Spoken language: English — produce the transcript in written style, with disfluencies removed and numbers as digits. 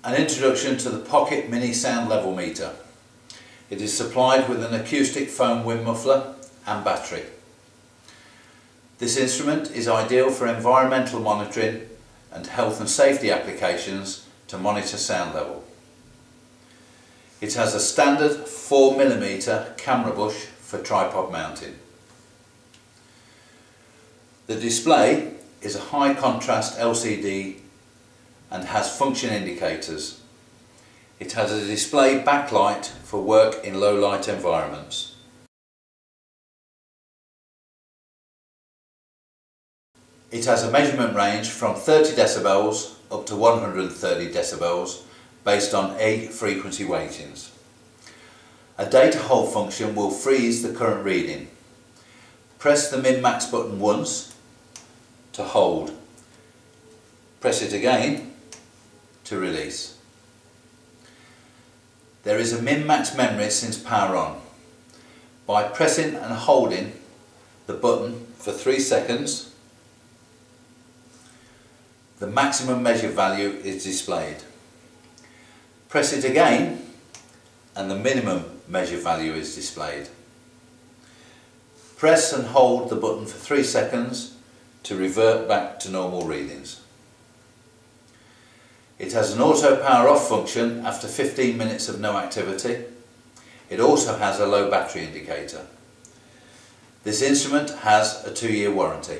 An introduction to the Pocket Mini Sound Level Meter. It is supplied with an acoustic foam wind muffler and battery. This instrument is ideal for environmental monitoring and health and safety applications to monitor sound level. It has a standard 4mm camera bush for tripod mounting. The display is a high contrast LCD and has function indicators. It has a display backlight for work in low light environments. It has a measurement range from 30 decibels up to 130 decibels based on A frequency weightings. A data hold function will freeze the current reading. Press the min-max button once to hold. Press it again to release. There is a min-max memory since power on. By pressing and holding the button for 3 seconds, the maximum measure value is displayed. Press it again and the minimum measure value is displayed. Press and hold the button for 3 seconds to revert back to normal readings. It has an auto power off function after 15 minutes of no activity. It also has a low battery indicator. This instrument has a 2-year warranty.